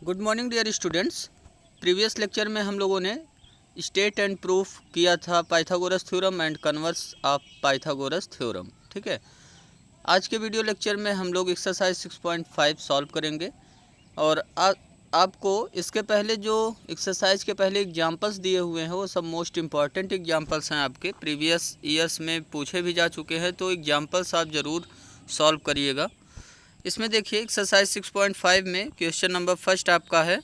Good morning dear students. Previous lecture में हम लोगों ने स्टेट एंड प्रूफ किया था Pythagoras theorem and converse of Pythagoras theorem. ठीक है, आज के वीडियो लेक्चर में हम लोग एक्सरसाइज 6.5 सॉल्व करेंगे। और आपको इसके पहले जो एक्सरसाइज के पहले एग्जांपल्स दिए हुए हैं वो सब मोस्ट इम्पॉर्टेंट एग्जांपल्स हैं, आपके प्रीवियस ईयर्स में पूछे भी जा चुके हैं, तो एग्जांपल्स आप ज़रूर सॉल्व करिएगा। इसमें देखिए एक्सरसाइज 6.5 में क्वेश्चन नंबर फर्स्ट आपका है,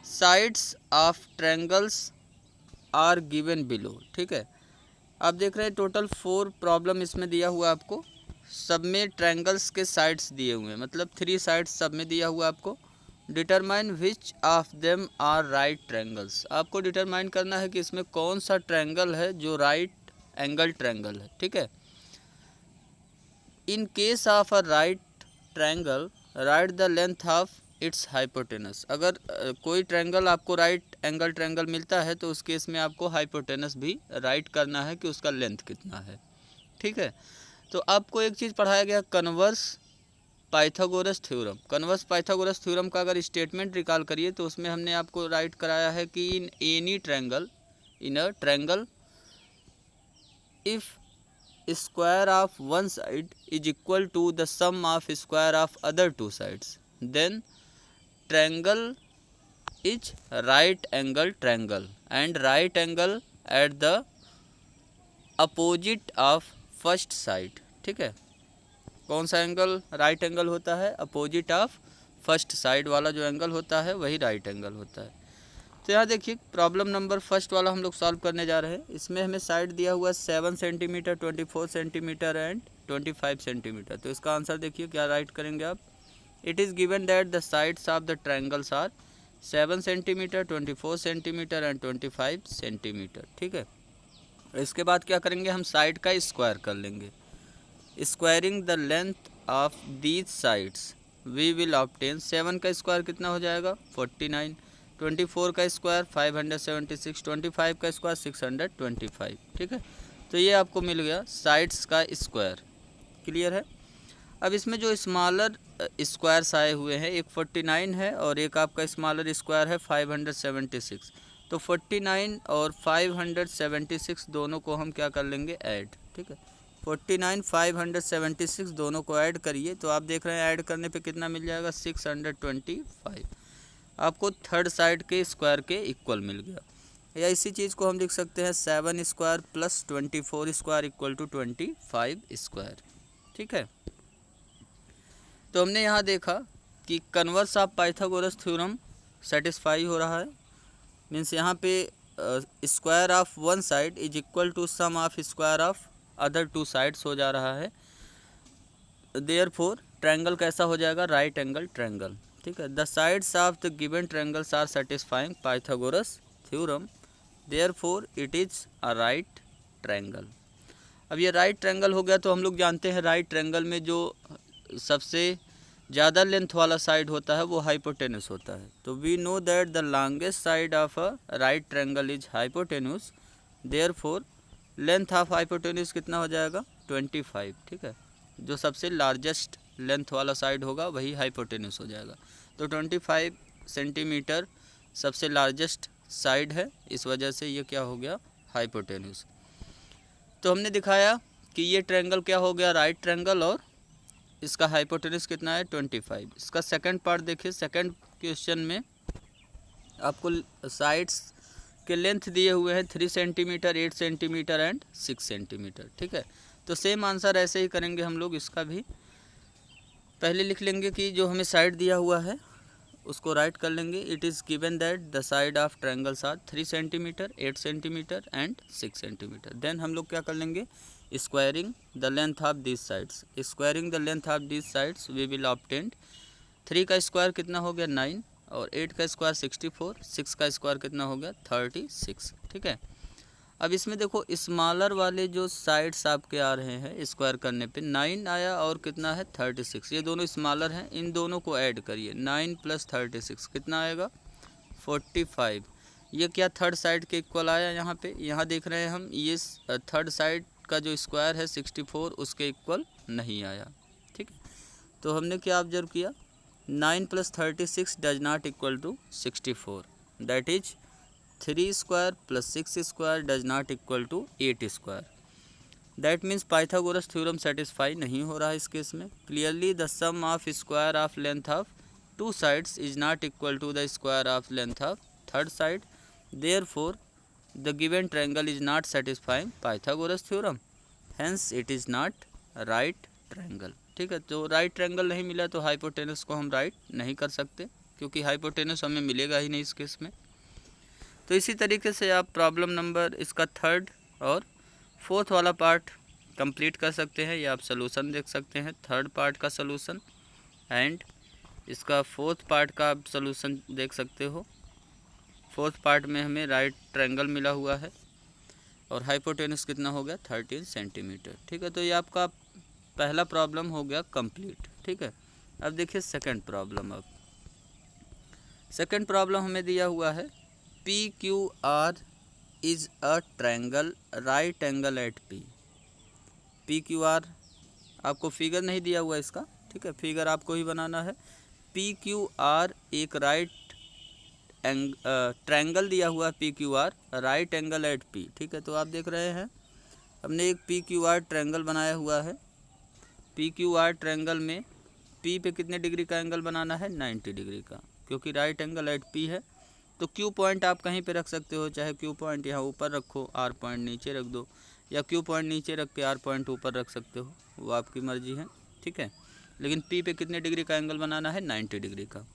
sides of triangles are given below. ठीक है, आप देख रहे हैं टोटल 4 प्रॉब्लम इसमें दिया हुआ आपको। सब में ट्रायंगल्स के साइड्स दिए हुए हैं, मतलब 3 साइड्स सब में दिया हुआ आपको। Determine which of them are right triangles, आपको डिटरमाइन करना है कि इसमें कौन सा ट्रायंगल है जो राइट एंगल ट्रायंगल है। ठीक है, in case of a right triangle right the length of its hypotenuse. अगर कोई ट्रायंगल आपको राइट एंगल ट्रायंगल मिलता है तो उस केस में आपको हाइपोटेनस भी राइट करना है कि उसका लेंथ कितना है। ठीक है, तो आपको एक चीज़ पढ़ाया गया, converse Pythagoras theorem. Converse Pythagoras theorem का अगर स्टेटमेंट रिकॉल करिए तो उसमें हमने आपको राइट कराया है कि in any triangle, in a triangle if square of one side is equal to the sum of square of other two sides, then triangle is right angle triangle and right angle at the opposite of first side। ठीक है, कौन सा angle right angle होता है? Opposite of first side वाला जो angle होता है वही राइट एंगल होता है। तो यहाँ देखिए प्रॉब्लम नंबर फर्स्ट वाला हम लोग सॉल्व करने जा रहे हैं। इसमें हमें साइड दिया हुआ है 7 सेंटीमीटर, 24 सेंटीमीटर एंड 25 सेंटीमीटर। तो इसका आंसर देखिए क्या राइट करेंगे आप। It is given that the sides of the triangles are 7 centimetre, 24 centimetre and 25 centimetre. ठीक है, इसके बाद क्या करेंगे, हम साइड का स्क्वायर कर लेंगे। Squaring the length of these sides we will obtain 7 का स्क्वायर कितना हो जाएगा 49, 24 का स्क्वायर 576, 25 का स्क्वायर 625। ठीक है, तो ये आपको मिल गया साइड्स का स्क्वायर। क्लियर है। अब इसमें जो स्मॉलर स्क्वायर्स आए हुए हैं, एक 49 है और एक आपका स्मॉलर स्क्वायर है 576। तो 49 और 576 दोनों को हम क्या कर लेंगे, ऐड। ठीक है, 49 576 दोनों को ऐड करिए तो आप देख रहे हैं ऐड करने पे कितना मिल जाएगा 625। आपको थर्ड साइड के स्क्वायर के इक्वल मिल गया। या इसी चीज़ को हम लिख सकते हैं 7 square plus 24 square equal to 25 square. ठीक है, तो हमने यहाँ देखा कि converse of Pythagoras theorem satisfy हो रहा है। मीन्स यहाँ पे square of one side is equal to sum of square of other two sides हो जा रहा है। देयरफॉर ट्रायंगल कैसा हो जाएगा, राइट एंगल ट्रायंगल। ठीक है, the sides of the given triangles are satisfying Pythagoras theorem, therefore it is a right triangle. अब ये राइट ट्रायंगल हो गया तो हम लोग जानते हैं राइट ट्रायंगल में जो सबसे ज़्यादा लेंथ वाला साइड होता है वो हाइपोटेनस होता है। तो we know that the longest side of a right triangle is hypotenuse, therefore length of hypotenuse कितना हो जाएगा 25। ठीक है, जो सबसे लार्जेस्ट लेंथ वाला साइड होगा वही हाइपोटेन्यूस हो जाएगा। तो 25 सेंटीमीटर सबसे लार्जेस्ट साइड है, इस वजह से ये क्या हो गया, हाइपोटेन्यूस। तो हमने दिखाया कि ये ट्रायंगल क्या हो गया, राइट ट्रायंगल, और इसका हाइपोटेन्यूस कितना है 25। इसका सेकंड पार्ट देखिए, सेकंड क्वेश्चन में आपको साइड्स के लेंथ दिए हुए हैं 3 सेंटीमीटर, 8 सेंटीमीटर एंड 6 सेंटीमीटर। ठीक है, तो सेम आंसर ऐसे ही करेंगे हम लोग। इसका भी पहले लिख लेंगे कि जो हमें साइड दिया हुआ है उसको राइट कर लेंगे। It is given that the side of triangles are 3 centimetre, 8 centimetre and 6 centimetre. Then हम लोग क्या कर लेंगे, squaring the length of this sides. Squaring the length of this sides we will obtain 3 का स्क्वायर कितना हो गया 9 और 8 का स्क्वायर 64, 6 का स्क्वायर कितना हो गया 36। ठीक है, अब इसमें देखो स्मॉलर वाले जो साइड्स आपके आ रहे हैं स्क्वायर करने पे 9 आया और कितना है 36, ये दोनों स्मॉलर हैं, इन दोनों को ऐड करिए 9 प्लस 36 कितना आएगा 45। ये क्या थर्ड साइड के इक्वल आया, यहाँ देख रहे हैं हम ये थर्ड साइड का जो स्क्वायर है 64 उसके इक्वल नहीं आया। ठीक है, तो हमने क्या ऑब्जर्व किया, 9 + 36 does not equal to 64. That is 3 square plus 6 square does not equal to 8 square. That means Pythagoras theorem satisfy नहीं हो रहा है इस केस में. Clearly the sum of square of length of two sides is not equal to the square of length of third side. Therefore the given triangle is not satisfying Pythagoras theorem, hence it is not right triangle. ठीक है, तो right triangle नहीं मिला तो hypotenuse को हम right नहीं कर सकते, क्योंकि हाइपोटेनस हमें मिलेगा ही नहीं इस केस में. तो इसी तरीके से आप प्रॉब्लम नंबर इसका थर्ड और फोर्थ वाला पार्ट कंप्लीट कर सकते हैं. या आप सलूशन देख सकते हैं, थर्ड पार्ट का सलूशन एंड इसका फोर्थ पार्ट का आप सलूशन देख सकते हो. फोर्थ पार्ट में हमें राइट ट्रायंगल मिला हुआ है और हाइपोटेनस कितना हो गया 13 सेंटीमीटर. ठीक है, तो ये आपका पहला प्रॉब्लम हो गया कंप्लीट. ठीक है, अब देखिए सेकंड प्रॉब्लम. अब सेकंड प्रॉब्लम हमें दिया हुआ है PQR is a triangle right angle at P. PQR आपको फिगर नहीं दिया हुआ इसका. ठीक है, फिगर आपको ही बनाना है. PQR एक राइट ट्रायंगल दिया हुआ है PQR right angle at P. ठीक है, तो आप देख रहे हैं हमने एक PQR ट्रायंगल बनाया हुआ है. PQR ट्रायंगल में P पे कितने डिग्री का एंगल बनाना है 90 डिग्री का, क्योंकि राइट एंगल एट P है. तो Q पॉइंट आप कहीं पे रख सकते हो, चाहे Q पॉइंट यहाँ ऊपर रखो, R पॉइंट नीचे रख दो, या Q पॉइंट नीचे रख के R पॉइंट ऊपर रख सकते हो, वो आपकी मर्जी है. ठीक है, लेकिन P पे कितने डिग्री का एंगल बनाना है 90 डिग्री का.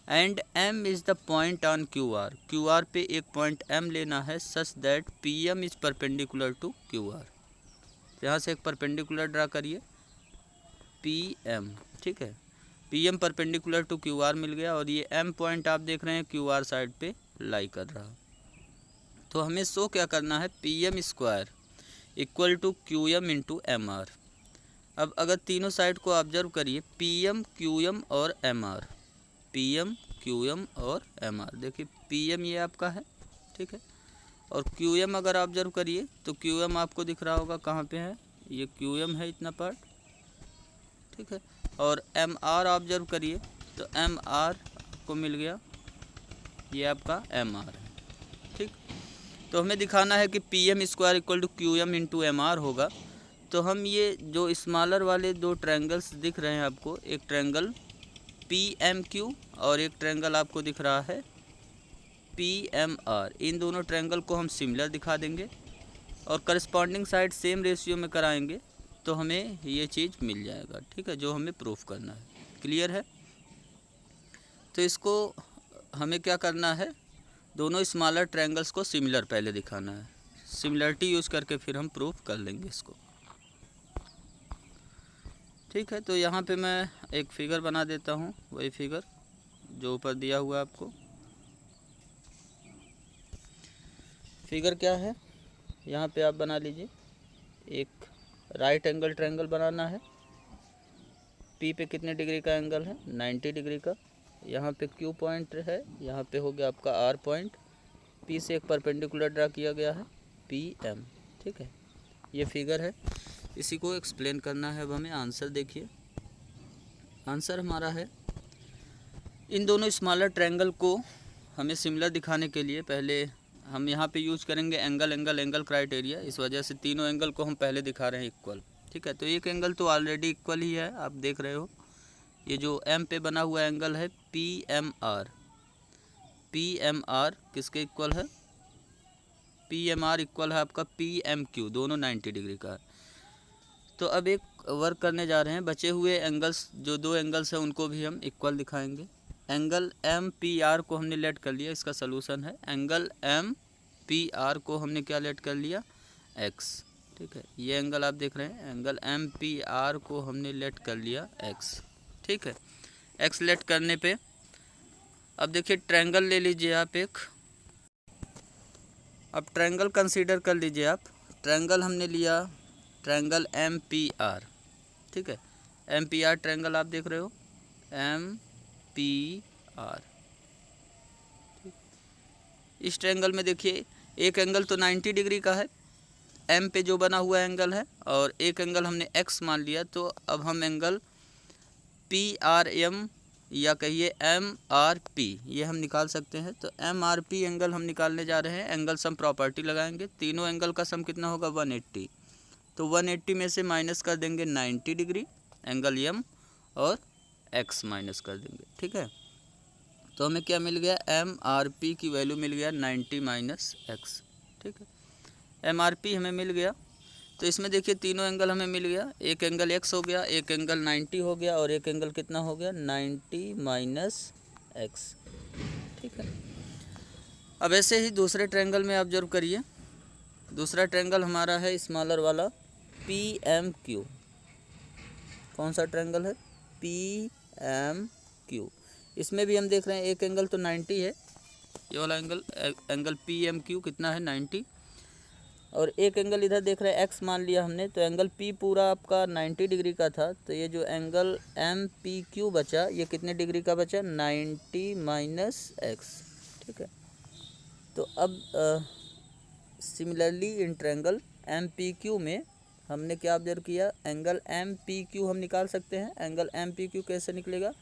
And M is the point on QR. QR पे एक पॉइंट M लेना है such that PM is perpendicular to QR. यहाँ से एक परपेंडिकुलर ड्रा करिए PM. ठीक है, PM परपेंडिकुलर टू QR मिल गया और ये M पॉइंट आप देख रहे हैं QR साइड पे लाई कर रहा. तो हमें शो क्या करना है PM square equal to QM into MR. अब अगर तीनों साइड को ऑब्जर्व करिए PM QM और MR, PM QM और MR. देखिए PM ये आपका है. ठीक है, और QM अगर ऑब्जर्व करिए तो QM आपको दिख रहा होगा कहाँ पे है, ये QM है इतना पार्ट. ठीक है, और MR ऑब्जर्व करिए तो MR को मिल गया, ये आपका MR है. ठीक, तो हमें दिखाना है कि PM square equal to QM into MR होगा. तो हम ये जो स्मॉलर वाले दो ट्रायंगल्स दिख रहे हैं आपको, एक ट्रायंगल PMQ और एक ट्रायंगल आपको दिख रहा है PMR, इन दोनों ट्रायंगल को हम सिमिलर दिखा देंगे और करस्पॉन्डिंग साइड सेम रेशियो में कराएंगे तो हमें ये चीज़ मिल जाएगा. ठीक है, जो हमें प्रूफ करना है. क्लियर है, तो इसको हमें क्या करना है, दोनों स्मॉलर ट्रायंगल्स को सिमिलर पहले दिखाना है. सिमिलरिटी यूज़ करके फिर हम प्रूफ कर लेंगे इसको. ठीक है, तो यहाँ पे मैं एक फिगर बना देता हूँ, वही फिगर जो ऊपर दिया हुआ है आपको. फिगर क्या है, यहाँ पे आप बना लीजिए. एक राइट एंगल ट्रायंगल बनाना है. P पे कितने डिग्री का एंगल है 90 डिग्री का. यहाँ पे Q पॉइंट है, यहाँ पे हो गया आपका R पॉइंट. P से एक परपेंडिकुलर ड्रा किया गया है PM. ठीक है, ये फिगर है, इसी को एक्सप्लेन करना है. अब हमें आंसर देखिए. आंसर हमारा है इन दोनों स्मॉलर ट्रायंगल को हमें सिमिलर दिखाने के लिए पहले हम यहाँ पे यूज करेंगे एंगल क्राइटेरिया. इस वजह से तीनों एंगल को हम पहले दिखा रहे हैं इक्वल. ठीक है, तो एक एंगल तो ऑलरेडी इक्वल ही है, आप देख रहे हो. ये जो M पे बना हुआ एंगल है PMR. PMR किसके इक्वल है, PMR इक्वल है आपका PMQ, दोनों 90 डिग्री का है. तो अब एक वर्क करने जा रहे हैं, बचे हुए एंगल्स जो दो एंगल्स हैं उनको भी हम इक्वल दिखाएंगे. एंगल MPR को हमने लेट कर लिया, इसका सलूशन है. एंगल MPR को हमने क्या लेट कर लिया X. ठीक है, ये एंगल आप देख रहे हैं, एंगल MPR को हमने लेट कर लिया X. ठीक है, X लेट करने पे अब देखिए ट्रायंगल ले लीजिए आप एक. अब ट्रायंगल कंसीडर कर लीजिए आप. ट्रायंगल हमने लिया ट्रायंगल MPR. ठीक है, MPR ट्रायंगल आप देख रहे हो MPR. इस ट्रायंगल में देखिए एक एंगल तो 90 डिग्री का है M पे जो बना हुआ एंगल है, और एक एंगल हमने X मान लिया. तो अब हम एंगल PRM या कहिए MRP, ये हम निकाल सकते हैं। तो MRP एंगल हम निकालने जा रहे हैं, एंगल सम प्रॉपर्टी लगाएंगे। तीनों एंगल का सम कितना होगा 180, तो 180 में से माइनस कर देंगे 90 डिग्री एंगल M और X माइनस कर देंगे, ठीक है। तो हमें क्या मिल गया, MRP की वैल्यू मिल गया 90 माइनस X, ठीक है। MRP हमें मिल गया। तो इसमें देखिए तीनों एंगल हमें मिल गया, एक एंगल X हो गया, एक एंगल 90 हो गया और एक एंगल कितना हो गया 90 माइनस X, ठीक है। अब ऐसे ही दूसरे ट्रायंगल में ऑब्जर्व करिए। दूसरा ट्रायंगल हमारा है स्मॉलर वाला PMQ। कौन सा ट्रायंगल है, PMQ। इसमें भी हम देख रहे हैं एक एंगल तो 90 है, ये वाला एंगल PMQ कितना है 90, और एक एंगल इधर देख रहे हैं X मान लिया हमने, तो एंगल P पूरा आपका 90 डिग्री का था, तो ये जो एंगल MPQ बचा ये कितने डिग्री का बचा 90 माइनस X, ठीक है। तो अब सिमिलरली इन ट्रायंगल MPQ में हमने क्या ऑब्जर्व किया, एंगल MPQ हम निकाल सकते हैं। एंगल MPQ कैसे निकलेगा,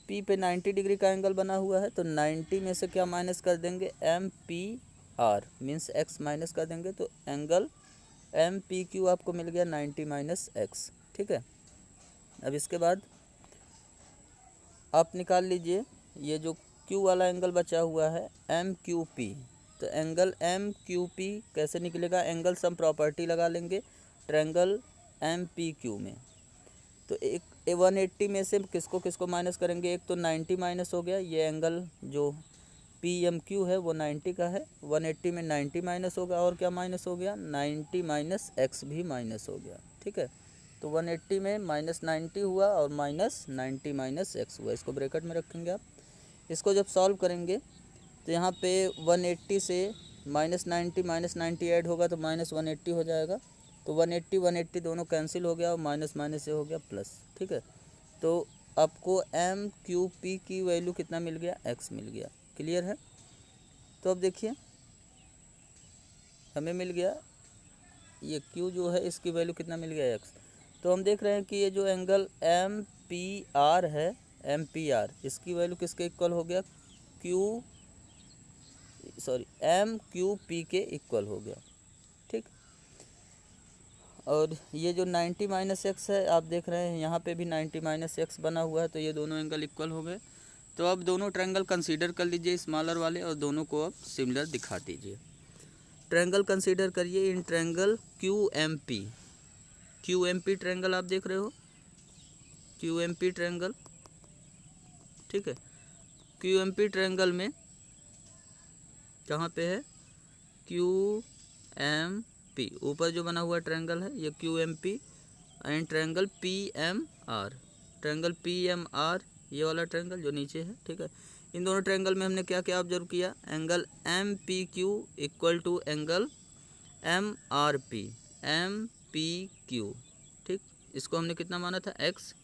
P पे 90 डिग्री का एंगल बना हुआ है, तो 90 में से क्या माइनस कर देंगे MPR मीन्स X माइनस कर देंगे, तो एंगल MPQ आपको मिल गया 90 माइनस X, ठीक है। अब इसके बाद आप निकाल लीजिए ये जो Q वाला एंगल बचा हुआ है MQP। तो एंगल MQP कैसे निकलेगा, एंगल सम प्रॉपर्टी लगा लेंगे ट्रायंगल MPQ में। तो एक 180 में से किसको किसको माइनस करेंगे, एक तो 90 माइनस हो गया, ये एंगल जो PMQ है वो 90 का है, 180 में 90 माइनस होगा और क्या माइनस हो गया 90 माइनस X भी माइनस हो गया, ठीक है। तो 180 में माइनस 90 हुआ और माइनस 90 माइनस X हुआ, इसको ब्रैकेट में रखेंगे आप। इसको जब सॉल्व करेंगे तो यहाँ पे 180 से माइनस 90 ऐड होगा तो माइनस 180 हो जाएगा, तो 180 दोनों कैंसिल हो गया और माइनस माइनस से हो गया प्लस, ठीक है। तो आपको MQP की वैल्यू कितना मिल गया, X मिल गया, क्लियर है। तो अब देखिए हमें मिल गया ये Q जो है इसकी वैल्यू कितना मिल गया X। तो हम देख रहे हैं कि ये जो एंगल MPR है, MPR इसकी वैल्यू किसके इक्वल हो गया, MQP के इक्वल हो गया, ठीक। और ये जो 90 माइनस X है आप देख रहे हैं यहाँ पे भी 90 माइनस X बना हुआ है, तो ये दोनों एंगल इक्वल हो गए। तो अब दोनों ट्रायंगल कंसीडर कर लीजिए स्मॉलर वाले और दोनों को अब सिमिलर दिखा दीजिए। ट्रायंगल कंसीडर करिए इन ट्रायंगल QMP ट्रायंगल आप देख रहे हो, QMP ट्रायंगल, ठीक है। QMP ट्रायंगल में कहाँ पे है QMP, ऊपर जो बना हुआ ट्रायंगल है ये QMP and triangle PMR, triangle PMR ये वाला ट्रायंगल जो नीचे है, ठीक है। इन दोनों ट्रायंगल में हमने क्या क्या ऑब्जर्व किया, angle MPQ equal to angle MRP, MPQ, ठीक। इसको हमने कितना माना था X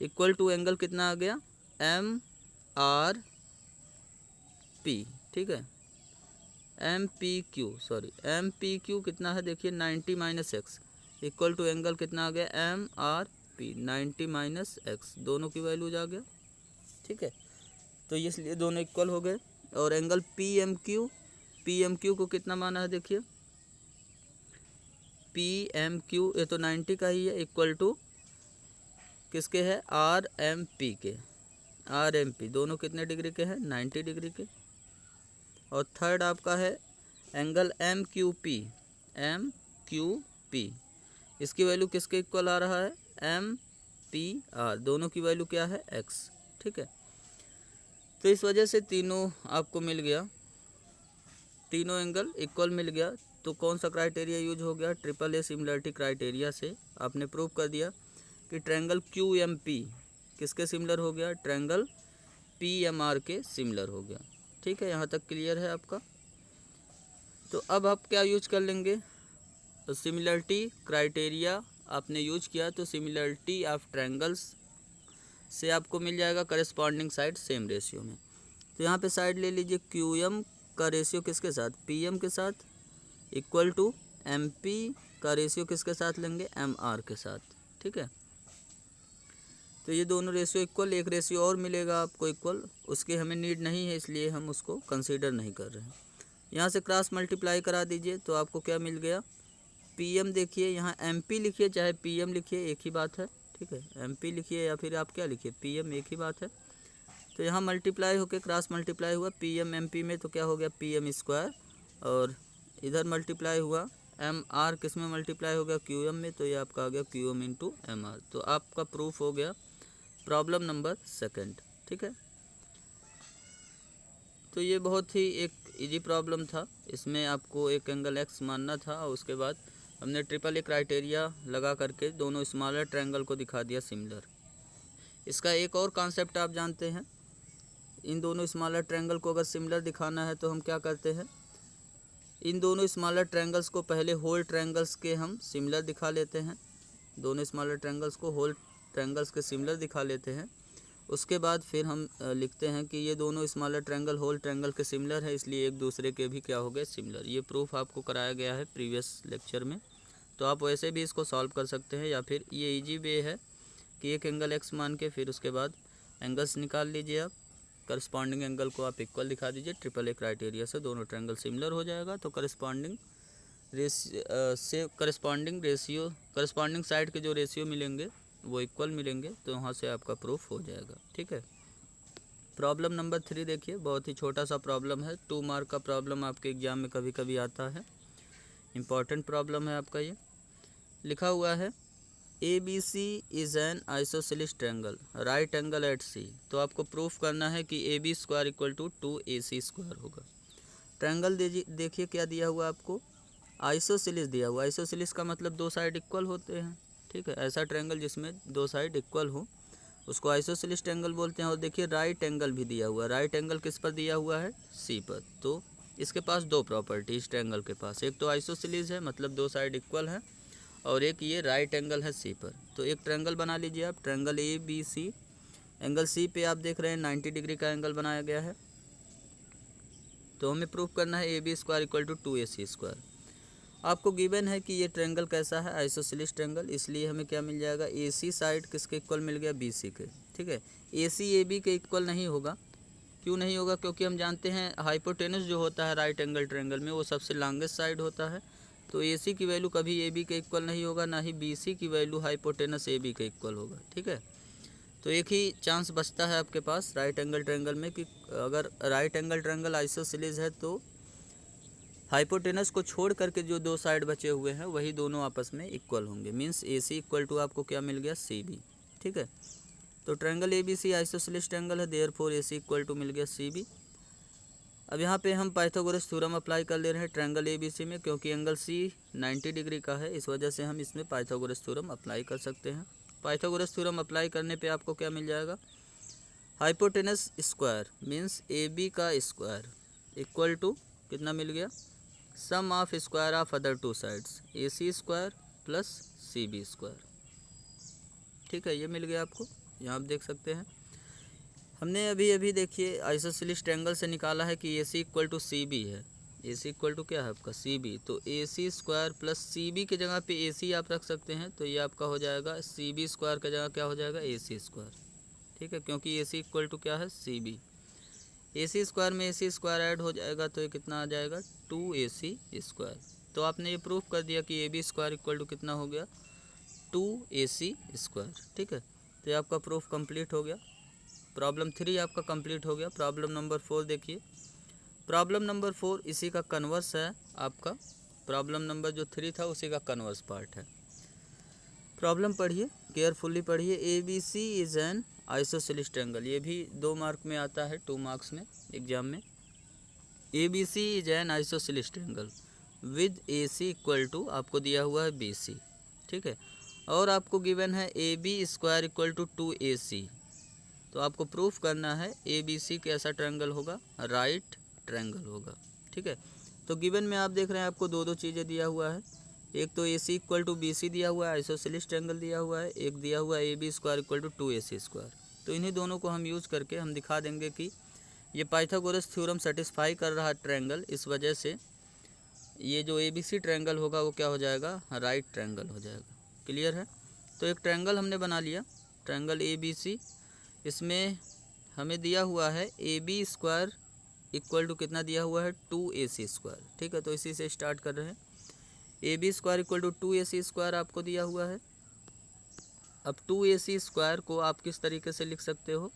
इक्वल टू एंगल कितना आ गया MRP, ठीक है। MPQ कितना है देखिए 90 minus X equal to angle कितना आ गया MRP 90 माइनस X, दोनों की वैल्यूज आ गया, ठीक है। तो इसलिए दोनों इक्वल हो गए। और एंगल PMQ को कितना माना है देखिए, PMQ ये तो 90 का ही है, इक्वल टू किसके है RMP के, RMP दोनों कितने डिग्री के हैं 90 डिग्री के। और थर्ड आपका है एंगल MQP, इसकी वैल्यू किसके इक्वल आ रहा है MPR, दोनों की वैल्यू क्या है X, ठीक है। तो इस वजह से तीनों आपको मिल गया, तीनों एंगल इक्वल मिल गया। तो कौन सा क्राइटेरिया यूज हो गया, AAA सिमिलरिटी क्राइटेरिया से आपने प्रूव कर दिया कि ट्रायंगल QMP किसके सिमिलर हो गया, ट्रायंगल PMR के सिमिलर हो गया, ठीक है। यहाँ तक क्लियर है आपका। तो अब आप क्या यूज कर लेंगे, तो सिमिलरिटी क्राइटेरिया आपने यूज किया तो सिमिलरिटी ऑफ ट्रायंगल्स से आपको मिल जाएगा करस्पॉन्डिंग साइड सेम रेशियो में। तो यहाँ पे साइड ले लीजिए, QM का रेशियो किसके साथ PM के साथ इक्वल टू MP का रेशियो किसके साथ लेंगे MR के साथ, ठीक है। तो ये दोनों रेशियो इक्वल, एक रेशियो और मिलेगा आपको इक्वल, उसकी हमें नीड नहीं है इसलिए हम उसको कंसीडर नहीं कर रहे हैं। यहाँ से क्रॉस मल्टीप्लाई करा दीजिए तो आपको क्या मिल गया, पीएम देखिए, यहाँ एमपी लिखिए चाहे पीएम लिखिए एक ही बात है, ठीक है, एमपी लिखिए या फिर आप क्या लिखिए पीएम, एक ही बात है। तो यहाँ मल्टीप्लाई होकर क्रॉस मल्टीप्लाई हुआ पीएम एमपी में, तो क्या हो गया पीएम स्क्वायर, और इधर मल्टीप्लाई हुआ एम आर किस में मल्टीप्लाई हो गया क्यूएम में, तो ये आपका आ गया क्यूएम इंटू एम आर। तो आपका प्रूफ हो गया प्रॉब्लम नंबर सेकंड, ठीक है। तो ये बहुत ही एक इजी प्रॉब्लम था, इसमें आपको एक एंगल एक्स मानना था और उसके बाद हमने ट्रिपल ए क्राइटेरिया लगा करके दोनों स्मॉलर ट्रायंगल को दिखा दिया सिमिलर। इसका एक और कॉन्सेप्ट आप जानते हैं, इन दोनों स्मॉलर ट्रायंगल को अगर सिमिलर दिखाना है तो हम क्या करते हैं, इन दोनों स्मॉलर ट्रायंगल्स को पहले होल ट्रायंगल्स के हम सिमिलर दिखा लेते हैं, दोनों स्मॉलर ट्रायंगल्स को होल ट्रायंगल्स के सिमिलर दिखा लेते हैं। उसके बाद फिर हम लिखते हैं कि ये दोनों स्मॉलर ट्रायंगल होल ट्रायंगल के सिमिलर है, इसलिए एक दूसरे के भी क्या हो गए सिमिलर। ये प्रूफ आपको कराया गया है प्रीवियस लेक्चर में, तो आप वैसे भी इसको सॉल्व कर सकते हैं, या फिर ये इजी वे है कि एक एंगल एक्स मान के फिर उसके बाद एंगल्स निकाल लीजिए आप, करस्पॉन्डिंग एंगल को आप इक्वल दिखा दीजिए, ट्रिपल ए क्राइटेरिया से दोनों ट्रायंगल सिमिलर हो जाएगा, तो करस्पॉन्डिंग रेशियो करस्पॉन्डिंग साइड के जो रेशियो मिलेंगे वो इक्वल मिलेंगे, तो वहाँ से आपका प्रूफ हो जाएगा, ठीक है। प्रॉब्लम नंबर 3 देखिए, बहुत ही छोटा सा प्रॉब्लम है, 2 मार्क का प्रॉब्लम आपके एग्जाम में कभी कभी आता है, इम्पॉर्टेंट प्रॉब्लम है आपका। ये लिखा हुआ है A B C is an isosceles triangle right angle at C. तो आपको प्रूफ करना है कि A B square equal to 2AC square होगा। ट्रायंगल देखिए क्या दिया हुआ आपको, आइसोसेलिस दिया हुआ। आइसोसेलिस का मतलब दो साइड इक्वल होते हैं, ठीक है, ऐसा ट्रायंगल जिसमें दो साइड इक्वल हो उसको आइसोसेलिस ट्रायंगल बोलते हैं। और देखिए राइट एंगल भी दिया हुआ है, राइट एंगल किस पर दिया हुआ है, सी पर। तो इसके पास दो प्रॉपर्टी इस ट्रायंगल के पास, एक तो आइसोसेलिस है मतलब दो साइड इक्वल है, और एक ये राइट एंगल है सी पर। तो एक ट्रायंगल बना लीजिए आप, triangle A B C. Angle C पे आप देख रहे हैं 90 डिग्री का एंगल बनाया गया है, तो हमें प्रूफ करना है A B square equal to 2AC square. आपको गिवन है कि ये ट्रायंगल कैसा है, आइसोसेलिस ट्रायंगल, इसलिए हमें क्या मिल जाएगा, AC साइड किसके इक्वल मिल गया, BC के, ठीक है। AC AB के इक्वल नहीं होगा, क्यों नहीं होगा, क्योंकि हम जानते हैं हाइपोटेनस जो होता है राइट एंगल ट्रायंगल में वो सबसे लॉन्गेस्ट साइड होता है, तो AC की वैल्यू कभी AB के इक्वल नहीं होगा, ना ही BC की वैल्यू हाइपोटेनस AB के इक्वल होगा, ठीक है। तो एक ही चांस बचता है आपके पास राइट एंगल ट्रायंगल में कि अगर राइट एंगल ट्रायंगल आइसोसेलिस है तो हाइपोटेनस को छोड़ करके जो दो साइड बचे हुए हैं वही दोनों आपस में इक्वल होंगे, मींस AC इक्वल टू आपको क्या मिल गया, CB, ठीक है। तो ट्रायंगल ABC आइसोसेलिस ट्रायंगल है, देयरफॉर AC इक्वल टू मिल गया CB। अब यहाँ पे हम पाइथागोरस थ्योरम अप्लाई कर ले रहे हैं ट्रायंगल ABC में, क्योंकि एंगल C 90 डिग्री का है, इस वजह से हम इसमें पाइथागोरस थ्योरम अप्लाई कर सकते हैं। पाइथागोरस थ्योरम अप्लाई करने पे आपको क्या मिल जाएगा, हाइपोटेनस स्क्वायर मीन्स AB का स्क्वायर इक्वल टू कितना मिल गया, sum of square of other two sides AC square plus CB square, ठीक है, ये मिल गया आपको। यहाँ आप देख सकते हैं हमने अभी देखिए आइसोसेलिस ट्रायंगल से निकाला है कि AC इक्वल टू CB है, AC इक्वल टू क्या है आपका CB, तो AC स्क्वायर प्लस CB की जगह पे AC आप रख सकते हैं, तो ये आपका हो जाएगा CB स्क्वायर की जगह क्या हो जाएगा, AC स्क्वायर, ठीक है, क्योंकि AC इक्वल टू क्या है CB। AC स्क्वायर में AC स्क्वायर ऐड हो जाएगा तो ये कितना आ जाएगा, 2AC स्क्वायर। तो आपने ये प्रूफ कर दिया कि AB स्क्वायर इक्वल टू कितना हो गया, 2AC स्क्वायर, ठीक है। तो ये आपका प्रूफ कंप्लीट हो गया, प्रॉब्लम 3 आपका कंप्लीट हो गया। प्रॉब्लम नंबर 4 देखिए, प्रॉब्लम नंबर 4 इसी का कन्वर्स है आपका, प्रॉब्लम नंबर जो 3 था उसी का कन्वर्स पार्ट है। प्रॉब्लम पढ़िए, केयरफुली पढ़िए। ABC is an isosceles triangle, ये भी 2 मार्क में आता है, 2 मार्क्स में एग्जाम में। ABC is an isosceles triangle with AC equal to आपको दिया हुआ है BC, ठीक है, और आपको गिवन है AB square equal to 2AC। तो आपको प्रूफ करना है ABC कैसा ट्रायंगल होगा, राइट ट्रायंगल होगा, ठीक है। तो गिवन में आप देख रहे हैं आपको दो चीज़ें दिया हुआ है, एक तो AC इक्वल टू BC दिया हुआ है, आइसोसेलिस ट्रायंगल दिया हुआ है, एक दिया हुआ है AB square equal to 2AC square. तो इन्हीं दोनों को हम यूज़ करके हम दिखा देंगे कि ये पाइथागोरस थ्योरम सेटिस्फाई कर रहा है ट्रायंगल, इस वजह से ये जो ABC ट्रायंगल होगा वो क्या हो जाएगा, राइट ट्रायंगल हो जाएगा। क्लियर है। तो एक ट्रायंगल हमने बना लिया, ट्रायंगल ABC, इसमें हमें दिया हुआ है AB स्क्वायर इक्वल टू कितना दिया हुआ है 2AC स्क्वायर। ठीक है, तो इसी से स्टार्ट कर रहे हैं। AB square equal to 2AC square आपको दिया हुआ है। अब 2AC स्क्वायर को आप किस तरीके से लिख सकते हो,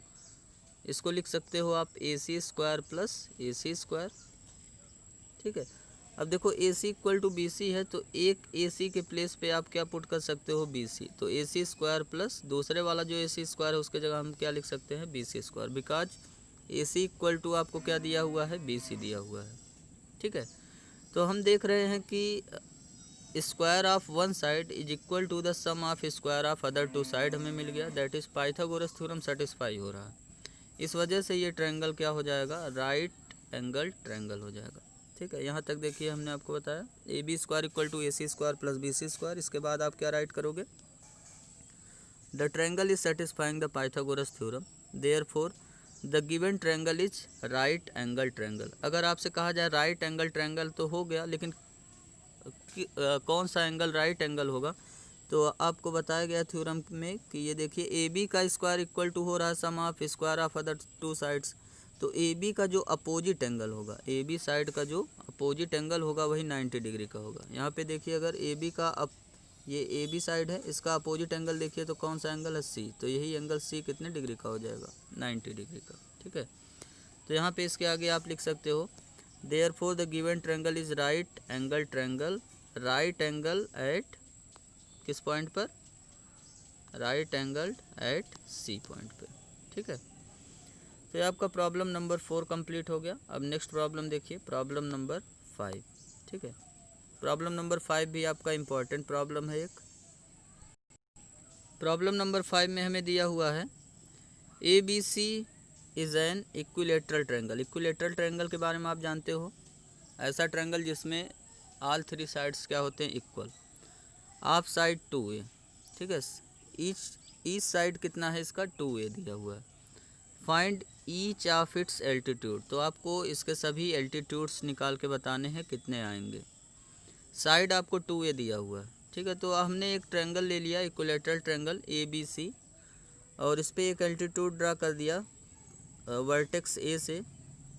इसको लिख सकते हो आप AC square plus AC square. ठीक है, अब देखो AC इक्वल टू BC है, तो एक AC के प्लेस पे आप क्या पुट कर सकते हो BC, तो AC स्क्वायर प्लस दूसरे वाला जो AC स्क्वायर है उसके जगह हम क्या लिख सकते हैं BC square, because AC equal to आपको क्या दिया हुआ है BC दिया हुआ है। ठीक है, तो हम देख रहे हैं कि square of one side is equal to the sum of square of other two side हमें मिल गया, that is Pythagoras theorem satisfy हो रहा है। इस वजह से ये ट्रायंगल क्या हो जाएगा, राइट एंगल ट्रायंगल हो जाएगा। ठीक है, यहाँ तक देखिए हमने आपको बताया AB square equal to AC square plus BC square. इसके बाद आप क्या राइट करोगे, the triangle is satisfying the Pythagoras theorem, therefore the given triangle is right angle triangle. अगर आपसे कहा जाए राइट एंगल ट्रायंगल तो हो गया, लेकिन कौन सा एंगल राइट एंगल होगा, तो आपको बताया गया थ्योरम में कि ये देखिए AB का स्क्वायर इक्वल टू हो रहा है sum of square of other two sides, तो AB का जो अपोजिट एंगल होगा, AB साइड का जो अपोजिट एंगल होगा वही 90 डिग्री का होगा। यहाँ पे देखिए अगर AB का ये AB साइड है, इसका अपोजिट एंगल देखिए तो कौन सा एंगल है C, तो यही एंगल C कितने डिग्री का हो जाएगा 90 डिग्री का। ठीक है, तो यहाँ पे इसके आगे आप लिख सकते हो therefore the given triangle is right angle triangle, right angle at किस पॉइंट पर, right angle at C point पे। ठीक है, तो ये आपका प्रॉब्लम नंबर 4 कंप्लीट हो गया। अब नेक्स्ट प्रॉब्लम देखिए, प्रॉब्लम नंबर 5। ठीक है, प्रॉब्लम नंबर 5 भी आपका इम्पॉर्टेंट प्रॉब्लम है एक। प्रॉब्लम नंबर 5 में हमें दिया हुआ है ABC is an equilateral triangle. Equilateral triangle के बारे में आप जानते हो, ऐसा ट्रायंगल जिसमें ऑल थ्री साइड्स क्या होते हैं इक्वल, ऑफ साइड 2A। ठीक है, ईच साइड कितना है इसका 2A दिया हुआ है। Find each of its altitude, तो आपको इसके सभी एल्टीट्यूड्स निकाल के बताने हैं कितने आएंगे। साइड आपको 2A दिया हुआ है। ठीक है, तो हमने एक ट्रायंगल ले लिया इक्विलेटरल ट्रायंगल ABC, और इस पर एक एल्टीट्यूड ड्रा कर दिया वर्टेक्स A से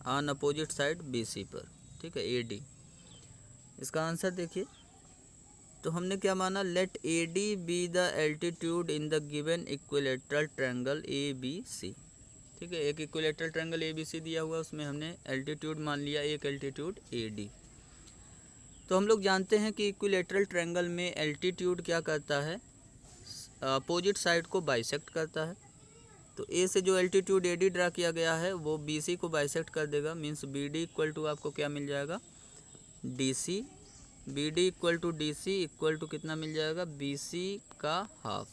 ऑन अपोजिट साइड BC पर। ठीक है, AD। इसका आंसर देखिए, तो हमने क्या माना, let AD be the altitude in the given equilateral triangle ABC। ठीक है, एक इक्विलेटरल ट्रायंगल ABC दिया हुआ, उसमें हमने एल्टीट्यूड मान लिया एक एल्टीट्यूड AD। तो हम लोग जानते हैं कि इक्विलेटरल ट्रायंगल में एल्टीट्यूड क्या करता है, अपोजिट साइड को बाइसेक्ट करता है। तो A से जो एल्टीट्यूड AD ड्रा किया गया है वो BC को बाइसेक्ट कर देगा, मीन्स BD इक्वल टू आपको क्या मिल जाएगा DC। BD equal to DC equal to कितना मिल जाएगा BC का हाफ।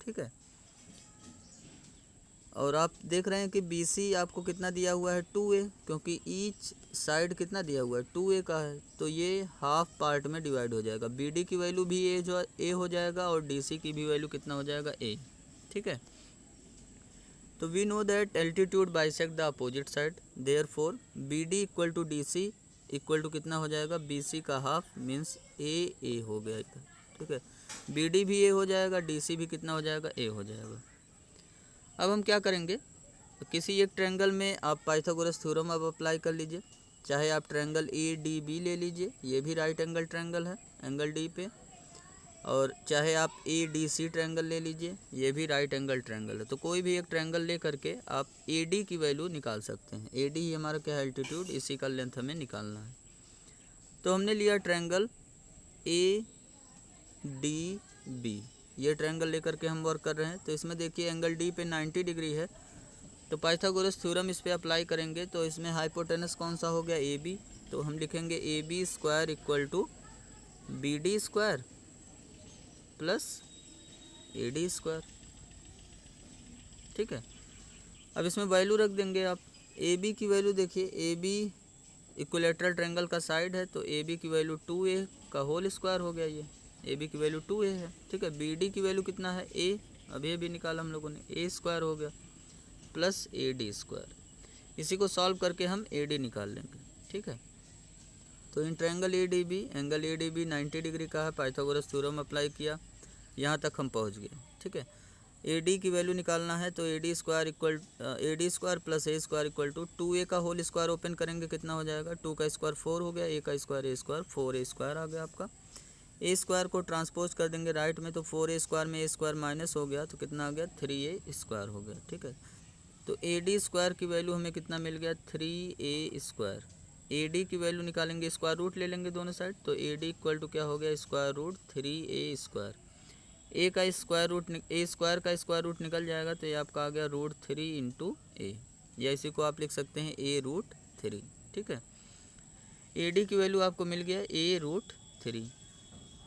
ठीक है, और आप देख रहे हैं कि BC आपको कितना दिया हुआ है 2A, क्योंकि ईच साइड कितना दिया हुआ है 2A का है, तो ये हाफ पार्ट में डिवाइड हो जाएगा। BD की वैल्यू भी A हो जाएगा और DC की भी वैल्यू कितना हो जाएगा A। ठीक है, तो we know that altitude bisect the opposite side, therefore BD equal to DC equal to कितना हो जाएगा BC का हाफ, मीन्स A हो गया। ठीक है, BD भी A हो जाएगा, DC भी कितना हो जाएगा A हो जाएगा। अब हम क्या करेंगे, तो किसी एक ट्रायंगल में आप पाइथागोरस थ्योरम अब अप्लाई कर लीजिए, चाहे आप ट्रायंगल ADB ले लीजिए, ये भी राइट एंगल ट्रायंगल है एंगल D पे, और चाहे आप ADC ट्रायंगल ले लीजिए, ये भी राइट एंगल ट्रायंगल है। तो कोई भी एक ट्रायंगल ले करके आप AD की वैल्यू निकाल सकते हैं। AD ही हमारा क्या है एल्टीट्यूड, इसी का लेंथ हमें निकालना है। तो हमने लिया ट्रायंगल ADB, ये ट्रायंगल लेकर के हम वर्क कर रहे हैं। तो इसमें देखिए एंगल D पे 90 डिग्री है, तो पाइथागोरस थ्योरम इस पर अप्लाई करेंगे, तो इसमें हाइपोटेनस कौन सा हो गया AB, तो हम लिखेंगे AB square equal to BD square plus AD square. ठीक है, अब इसमें वैल्यू रख देंगे आप। AB की वैल्यू देखिए, AB इक्विलेटरल ट्रायंगल का साइड है, तो AB की वैल्यू 2A का होल स्क्वायर हो गया, ये AB की वैल्यू 2A है। ठीक है, BD की वैल्यू कितना है A, अभी भी निकाला हम लोगों ने, A स्क्वायर हो गया प्लस AD स्क्वायर। इसी को सॉल्व करके हम AD निकाल लेंगे। ठीक है, तो in triangle ADB, angle ADB 90 degree का है, पाइथागोरस थ्योरम अप्लाई किया, यहाँ तक हम पहुँच गए। ठीक है, ए डी की वैल्यू निकालना है तो A D square plus A square equal to 2a का होल स्क्वायर ओपन करेंगे कितना हो जाएगा, 2 का स्क्वायर 4 हो गया, ए का स्क्वायर ए स्क्वायर 4a स्क्वायर आ गया आपका। ए स्क्वायर को ट्रांसपोज कर देंगे राइट में, तो 4a स्क्वायर में ए स्क्वायर माइनस हो गया तो कितना आ गया, 3a स्क्वायर हो गया। ठीक है, तो ए डी स्क्वायर की वैल्यू हमें कितना मिल गया, 3a स्क्वायर। ए डी की वैल्यू निकालेंगे, स्क्वायर रूट ले लेंगे दोनों साइड, तो ए डी इक्वल टू क्या हो गया, square root 3a square. A का स्क्वायर रूट ए स्क्वायर का स्क्वायर रूट निकल जाएगा तो ये आपका आ गया रूट 3 इंटू ए, या इसी को आप लिख सकते हैं ए रूट 3। ठीक है, ए डी की वैल्यू आपको मिल गया ए रूट 3।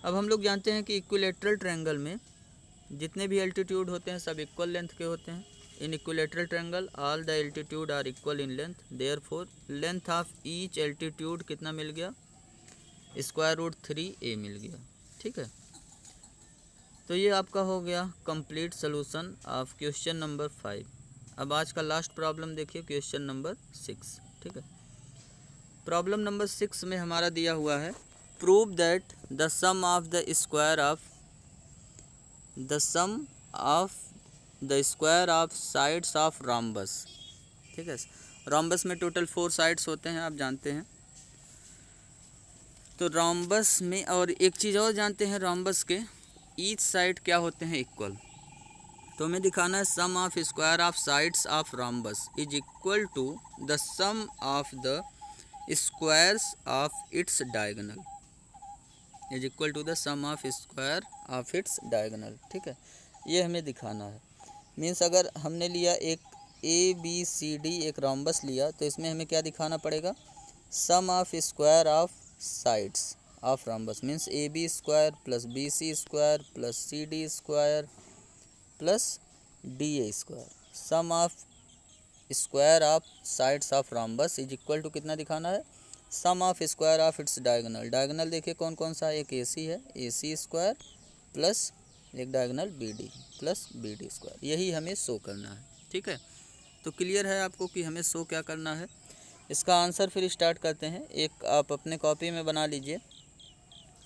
अब हम लोग जानते हैं कि इक्विलेटरल ट्रायंगल में जितने भी एल्टीट्यूड होते हैं सब इक्वल लेंथ के होते हैं। In equilateral triangle all the altitude are equal in length, therefore length of each altitude कितना मिल गया, स्क्वायर रूट 3a मिल गया। ठीक है, तो ये आपका हो गया complete solution of question number 5। अब आज का लास्ट प्रॉब्लम देखिए, क्वेश्चन नंबर 6। ठीक है, प्रॉब्लम नंबर 6 में हमारा दिया हुआ है prove that the sum of the square of sides of rhombus. ठीक है, रोम्बस में टोटल 4 साइड्स होते हैं, आप जानते हैं। तो रोम्बस में और एक चीज़ और जानते हैं, रोम्बस के ईच साइड क्या होते हैं, इक्वल। तो हमें दिखाना है sum of square of sides of rhombus is equal to the sum of the squares of its diagonal, is equal to the sum of square of its diagonal. ठीक है, ये हमें दिखाना है। मीन्स अगर हमने लिया एक ABCD एक रोम्बस लिया तो इसमें हमें क्या दिखाना पड़ेगा, sum of square of sides of rhombus, means AB square plus BC square plus CD square plus DA square. Sum of square of sides of rhombus is equal to कितना दिखाना है, sum of square of its diagonal. Diagonal देखिए कौन कौन सा है, एक AC है, AC स्क्वायर प्लस एक diagonal BD plus BD square, यही हमें शो करना है। ठीक है, तो क्लियर है आपको कि हमें शो क्या करना है। इसका आंसर फिर स्टार्ट करते हैं। एक आप अपने कॉपी में बना लीजिए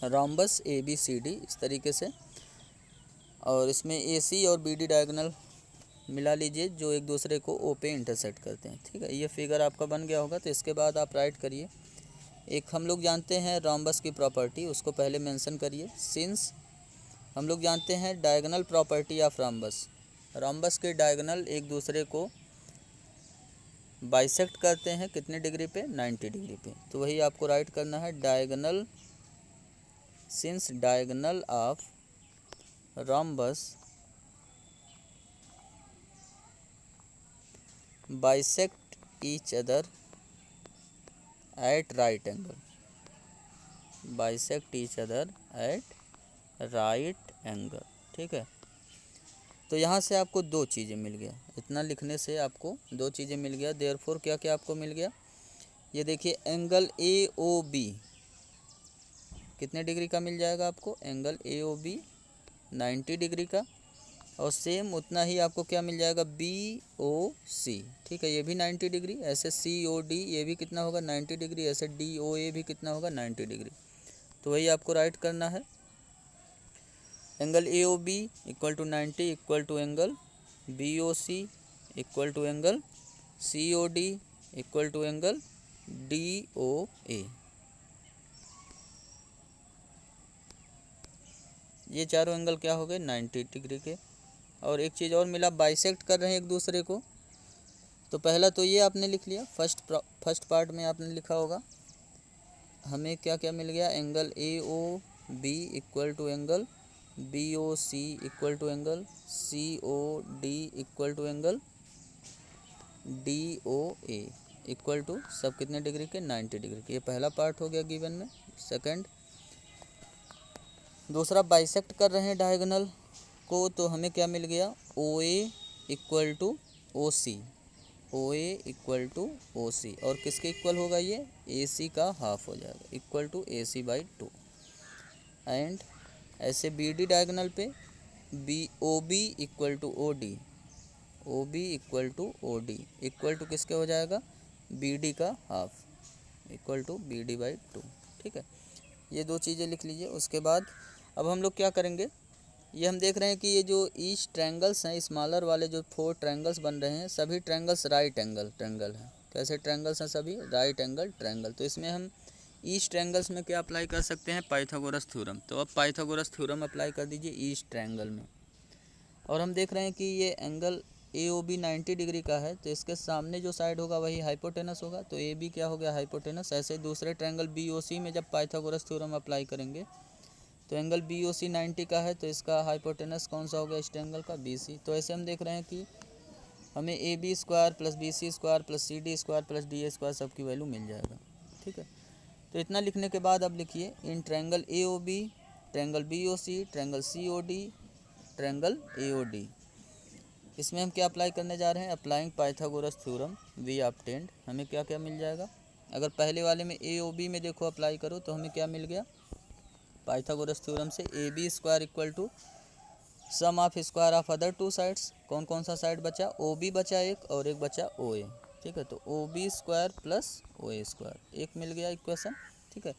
रोम्बस ABCD इस तरीके से, और इसमें AC और BD डायगोनल मिला लीजिए जो एक दूसरे को O पे इंटरसेक्ट करते हैं। ठीक है, ये फिगर आपका बन गया होगा। तो इसके बाद आप राइट करिए, एक हम लोग जानते हैं रोम्बस की प्रॉपर्टी, उसको पहले मेंशन करिए। सिंस हम लोग जानते हैं diagonal property of rhombus, rhombus के डायगोनल एक दूसरे को बाइसेक्ट करते हैं कितने डिग्री पे, 90 डिग्री पे। तो वही आपको राइट करना है, diagonal since diagonal of rhombus bisect each other at right angle, bisect each other at right angle. ठीक है, तो यहाँ से आपको 2 चीज़ें मिल गया, इतना लिखने से आपको 2 चीज़ें मिल गया। देयरफॉर क्या क्या आपको मिल गया, ये देखिए एंगल AOB कितने डिग्री का मिल जाएगा आपको, एंगल AOB 90 डिग्री का, और सेम उतना ही आपको क्या मिल जाएगा, BOC। ठीक है, ये भी 90 डिग्री, ऐसे COD ये भी कितना होगा 90 डिग्री, ऐसे DOA भी कितना होगा 90 डिग्री। तो वही आपको राइट करना है, angle AOB equal to 90 equal to angle BOC equal to angle COD equal to angle DOA। ये चारों एंगल क्या हो गए 90 डिग्री के। और एक चीज़ और मिला, बाइसेक्ट कर रहे हैं एक दूसरे को। तो पहला तो ये आपने लिख लिया, फर्स्ट पार्ट में आपने लिखा होगा, हमें क्या क्या मिल गया, angle AOB equal to angle BOC equal to angle COD equal to angle DOA equal to सब कितने डिग्री के, 90 डिग्री के। ये पहला पार्ट हो गया गिवन में। सेकंड, दूसरा बाइसेक्ट कर रहे हैं डायगोनल को, तो हमें क्या मिल गया, OA equal to OC, OA equal to OC, और किसके इक्वल होगा ये, AC का हाफ हो जाएगा, इक्वल टू AC/2। एंड ऐसे BD डायगोनल पे OB equal to OD, OB equal to OD equal to किसके हो जाएगा, BD का हाफ, इक्वल टू BD/2। ठीक है, ये 2 चीज़ें लिख लीजिए। उसके बाद अब हम लोग क्या करेंगे, ये हम देख रहे हैं कि ये जो ईच ट्रायंगल्स हैं, स्मॉलर वाले जो 4 ट्रायंगल्स बन रहे हैं, सभी ट्रायंगल्स राइट एंगल ट्रायंगल हैं। कैसे ट्रायंगल्स हैं? सभी राइट एंगल ट्रायंगल। तो इसमें हम ईच ट्रायंगल्स में क्या अप्लाई कर सकते हैं? Pythagoras theorem. तो अब पाइथागोरस थ्योरम अप्लाई कर दीजिए ईच ट्रायंगल में। और हम देख रहे हैं कि ये एंगल AOB 90 डिग्री का है, तो इसके सामने जो साइड होगा वही हाइपोटेनस होगा, तो AB क्या हो गया? हाइपोटेनस। ऐसे दूसरे ट्रायंगल BOC में जब पाइथागोरस थ्योरम अप्लाई करेंगे तो एंगल BOC 90 का है, तो इसका हाइपोटेनस कौन सा हो गया इस ट्रायंगल का? BC। तो ऐसे हम देख रहे हैं कि हमें AB square plus BC square plus CD square plus DA square सबकी वैल्यू मिल जाएगा। ठीक है, तो इतना लिखने के बाद अब लिखिए in triangle AOB, triangle BOC, triangle COD, triangle AOD, इसमें हम क्या अप्लाई करने जा रहे हैं? Applying Pythagoras theorem we obtained. हमें क्या क्या मिल जाएगा? अगर पहले वाले में AOB में देखो अप्लाई करो तो हमें क्या मिल गया? पाइथागोरस थ्योरम से AB square equal to sum of square of other 2 sides. कौन कौन सा साइड बचा? OB बचा एक और एक बचा OA। ठीक है, तो OB square plus OA square एक मिल गया इक्वेशन। ठीक है,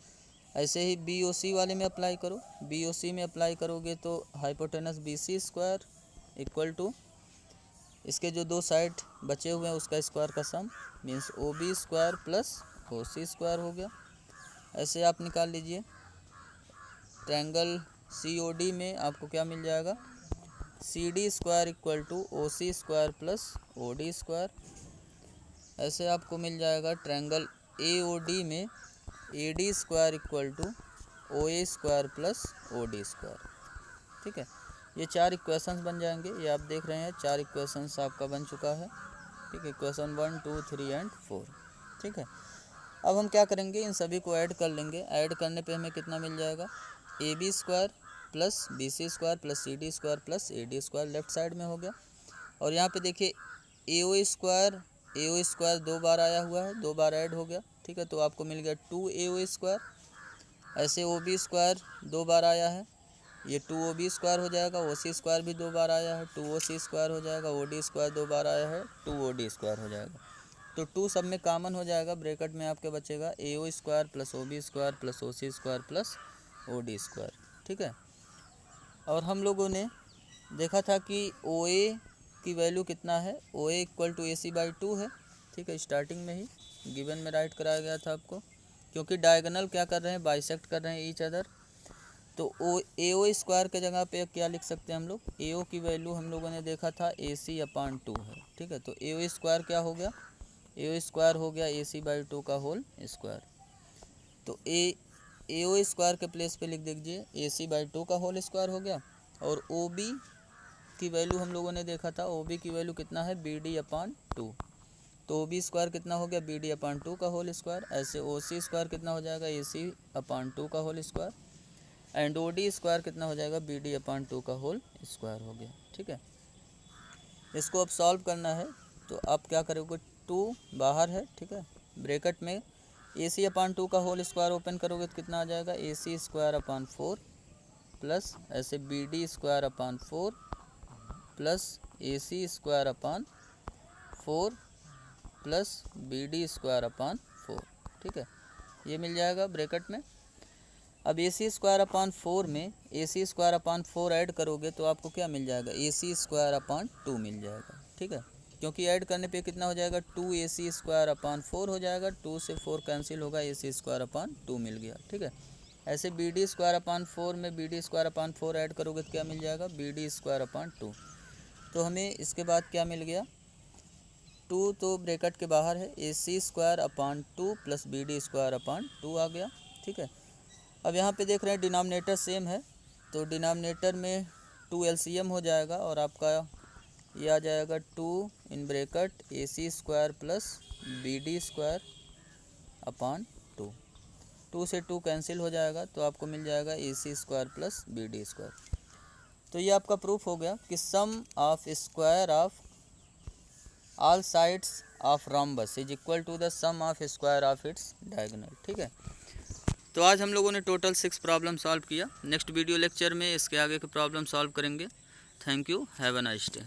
ऐसे ही BOC वाले में अप्लाई करो। BOC में अप्लाई करोगे तो hypotenuse BC square equal to इसके जो 2 साइड बचे हुए हैं उसका स्क्वायर का sum, means OB square plus OC square हो गया। ऐसे आप निकाल लीजिए। ट्रायंगल COD में आपको क्या मिल जाएगा? CD square equal to OC square plus OD square. ऐसे आपको मिल जाएगा ट्रायंगल AOD में AD square equal to OA square plus OD square. ठीक है, ये 4 इक्वेशंस बन जाएंगे। ये आप देख रहे हैं 4 इक्वेशंस आपका बन चुका है। ठीक है, इक्वेशन 1, 2, 3 एंड 4। ठीक है, अब हम क्या करेंगे? इन सभी को ऐड कर लेंगे। ऐड करने पे हमें कितना मिल जाएगा? AB square plus BC square plus CD square plus AD square left side में हो गया। और यहाँ पे देखिए AO स्क्वायर 2 बार आया हुआ है, 2 बार ऐड हो गया। ठीक है, तो आपको मिल गया 2AO स्क्वायर। ऐसे OB स्क्वायर 2 बार आया है, ये 2OB स्क्वायर हो जाएगा। OC स्क्वायर भी 2 बार आया है, 2OC स्क्वायर हो जाएगा। OD स्क्वायर 2 बार आया है, 2OD स्क्वायर हो जाएगा। तो 2 सब में कॉमन हो जाएगा, ब्रैकेट में आपके बचेगा AO square plus OB square plus OC square plus OD square. ठीक है, और हम लोगों ने देखा था कि OA की वैल्यू कितना है? OA इक्वल टू AC/2 है। ठीक है, स्टार्टिंग में ही गिवन में राइट कराया गया था आपको, क्योंकि डायगोनल क्या कर रहे हैं? बाइसेक्ट कर रहे हैं ईच अदर। तो AO स्क्वायर के जगह पे क्या लिख सकते हैं हम लोग? AO की वैल्यू हम लोगों ने देखा था AC/2 है। ठीक है, तो AO स्क्वायर क्या हो गया? AO स्क्वायर हो गया AC/2 का होल स्क्वायर। तो AO स्क्वायर के प्लेस पे लिख दीजिए AC/2 का होल स्क्वायर हो गया। और OB की वैल्यू हम लोगों ने देखा था, OB की वैल्यू कितना है? BD/2। तो OB स्क्वायर कितना हो गया? BD/2 का होल स्क्वायर। ऐसे OC स्क्वायर कितना हो जाएगा? AC/2 का whole square. And OD square कितना हो जाएगा? BD/2 का होल स्क्वायर हो गया। ठीक है, इसको अब सॉल्व करना है तो आप क्या करोगे? 2 बाहर है। ठीक है, ब्रैकेट में AC/2 का होल स्क्वायर ओपन करोगे तो कितना आ जाएगा? AC स्क्वायर अपॉन 4 प्लस ऐसे BD square upon 4 plus AC square upon 4 plus BD square upon 4। ठीक है, ये मिल जाएगा ब्रैकेट में। अब AC स्क्वायर अपॉन 4 में AC स्क्वायर अपॉन 4 ऐड करोगे तो आपको क्या मिल जाएगा? AC स्क्वायर अपॉन 2 मिल जाएगा। ठीक है, क्योंकि ऐड करने पे कितना हो जाएगा? 2AC स्क्वायर अपॉन 4 हो जाएगा। 2 से 4 कैंसिल होगा, AC स्क्वायर अपॉन 2 मिल गया। ठीक है, ऐसे BD स्क्वायर अपॉन 4 में BD स्क्वायर अपॉन 4 ऐड करोगे तो क्या मिल जाएगा? BD square upon 2। तो हमें इसके बाद क्या मिल गया? 2 तो ब्रैकेट के बाहर है, AC square upon 2 plus BD square upon 2 आ गया। ठीक है, अब यहाँ पे देख रहे हैं डिनोमिनेटर सेम है, तो डिनोमिनेटर में 2 LCM हो जाएगा और आपका ये आ जाएगा 2 in bracket AC square plus BD square upon 2। 2 से 2 कैंसिल हो जाएगा तो आपको मिल जाएगा AC square plus BD square. तो ये आपका प्रूफ हो गया कि sum of square of all sides of rhombus is equal to the sum of square of its diagonal. ठीक है, तो आज हम लोगों ने टोटल 6 प्रॉब्लम सॉल्व किया। नेक्स्ट वीडियो लेक्चर में इसके आगे के प्रॉब्लम सॉल्व करेंगे। Thank you, have a nice day.